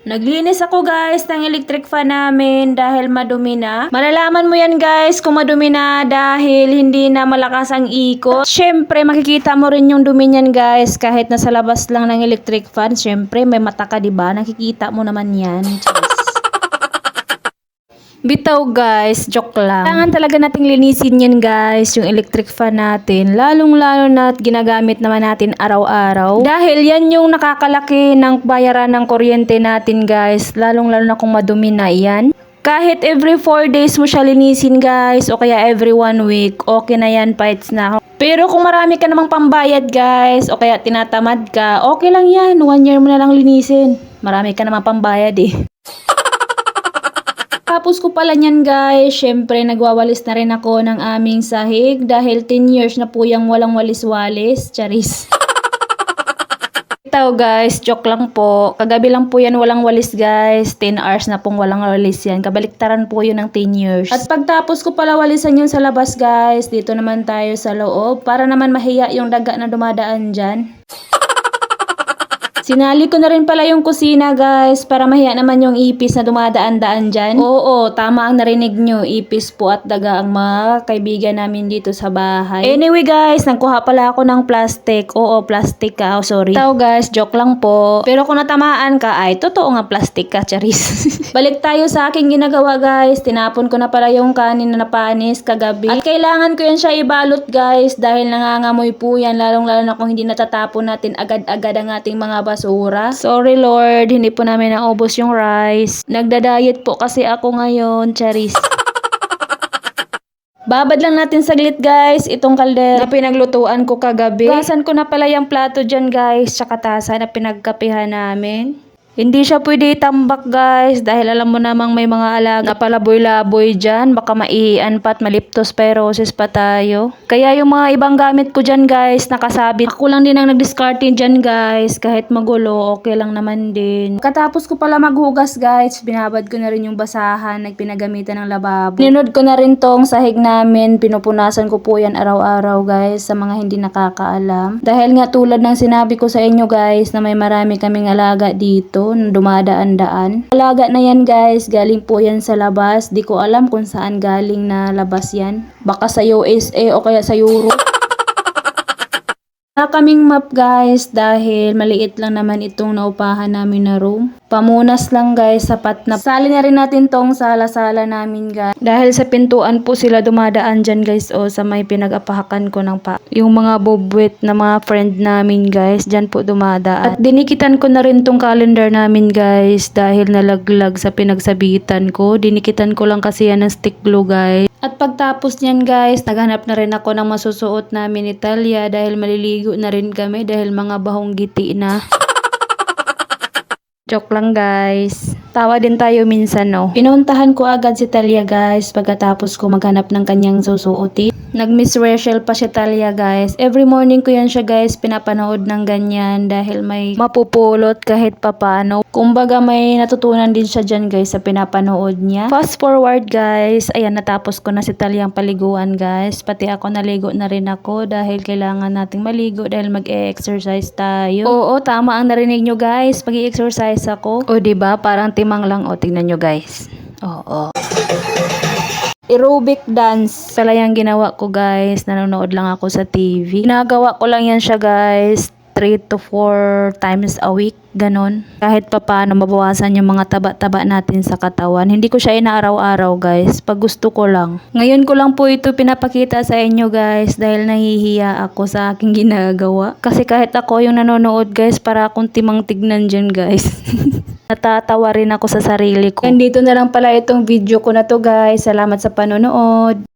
Naglinis ako guys ng electric fan namin dahil madumi na. Malalaman mo yan guys kung madumi na dahil hindi na malakas ang ikot. Syempre makikita mo rin yung dumi niyan guys kahit nasa labas lang ng electric fan. Syempre may mata ka diba? Nakikita mo naman yan. Bitaw guys, joke lang. Kailangan talaga nating linisin yan guys, yung electric fan natin. Lalong-lalo na ginagamit naman natin araw-araw. Dahil yan yung nakakalaki ng bayaran ng kuryente natin guys. Lalong-lalo na kung madumi na yan. Kahit every 4 days mo siya linisin guys, o kaya every 1 week, okay na yan, fights na. Pero kung marami ka namang pambayad guys, o kaya tinatamad ka, okay lang yan, 1 year mo na lang linisin. Marami ka namang pambayad eh. Tapos ko pala niyan guys, syempre nagwawalis na rin ako ng aming sahig dahil 10 years na po yung walang walis-walis. Charis. Ito guys, joke lang po. Kagabi lang po yan walang walis guys. 10 hours na pong walang walis yan. Kabaliktaran po yun ng 10 years. At pagtapos ko pala walisan yun sa labas guys, dito naman tayo sa loob para naman mahiya yung daga na dumadaan dyan. Sinali ko na rin pala yung kusina guys para mahiya naman yung ipis na dumadaan-daan dyan. Oo, tama ang narinig nyo. Ipis po at daga ang mga kaibigan namin dito sa bahay. Anyway guys, nagkuha pala ako ng plastic. Oo, plastic ka. Oh, sorry. Tao guys, joke lang po. Pero kung natamaan ka, ay totoo nga plastic ka, charis. Balik tayo sa aking ginagawa guys. Tinapon ko na pala yung kanin na napanis kagabi. At kailangan ko yan siya ibalot guys dahil nangangamoy po yan. Lalong-lalo na kung hindi natatapon natin agad-agad ang ating mga basura. Sorry Lord, hindi po namin naubos yung rice. Nagda-diet po kasi ako ngayon, charis. Babad lang natin saglit guys, itong kaldero na pinaglutuan ko kagabi. Gasan ko na pala yung plato dyan guys, tsaka tasa na pinagkapihan namin. Hindi siya pwede itambak guys dahil alam mo namang may mga alaga na palaboy-laboy dyan. Baka maiian pa at maliptospirosis pa tayo. Kaya yung mga ibang gamit ko dyan guys nakasabit. Ako lang din ang nag-discard dyan guys. Kahit magulo okay lang naman din. Katapos ko pala maghugas guys, binabad ko na rin yung basahan na pinagamitan ng lababo. Ninod ko na rin tong sahig namin. Pinupunasan ko po yan araw-araw guys sa mga hindi nakakaalam. Dahil nga tulad ng sinabi ko sa inyo guys na may marami kaming alaga dito. Dumadaan-daan. Alaga na yan guys, galing po yan sa labas. Di ko alam kung saan galing na labas yan. Baka sa USA o kaya sa Europe. Wala kaming map guys dahil maliit lang naman itong naupahan namin na room. Pamunas lang guys, sapat na. Sali na rin natin tong sala-sala namin guys. Dahil sa pintuan po sila dumadaan dyan guys o sa may pinag-apahakan ko ng pa. Yung mga bobwet na mga friend namin guys, dyan po dumadaan. At dinikitan ko na rin tong calendar namin guys dahil nalaglag sa pinagsabitan ko. Dinikitan ko lang kasi yan ng stick glue guys. At pagtapos niyan guys, naghanap na rin ako ng masusuot namin ni Talia dahil maliligo na rin kami dahil mga bahong giti na. Joke lang guys. Tawa din tayo minsan no. Pinuntahan ko agad si Talia guys pagkatapos ko maghanap ng kanyang susuotin. Nag-Miss Rachel pa si Talia guys. Every morning ko yan siya guys pinapanood ng ganyan dahil may mapupulot kahit papano. Kumbaga may natutunan din siya dyan guys sa pinapanood niya. Fast forward guys. Ayan, natapos ko na si Talia ang paliguan guys. Pati ako naligo na rin ako dahil kailangan nating maligo dahil mag-e-exercise tayo. Oo, tama ang narinig nyo guys. Mag-e-exercise ako. O diba? Parang timang lang. O, tingnan nyo guys. Oo. Aerobic dance pala yung ginawa ko guys. Nanonood lang ako sa TV. Ginagawa ko lang yan siya guys 3 to 4 times a week. Ganon. Kahit pa paano mabawasan yung mga taba-taba natin sa katawan. Hindi ko siya inaaraw-araw guys. Pag gusto ko lang. Ngayon ko lang po ito pinapakita sa inyo guys. Dahil nahihiya ako sa aking ginagawa. Kasi kahit ako yung nanonood guys, para akong timang tignan dyan guys. Natatawa rin ako sa sarili ko. Nandito na lang pala itong video ko na to guys. Salamat sa panonood.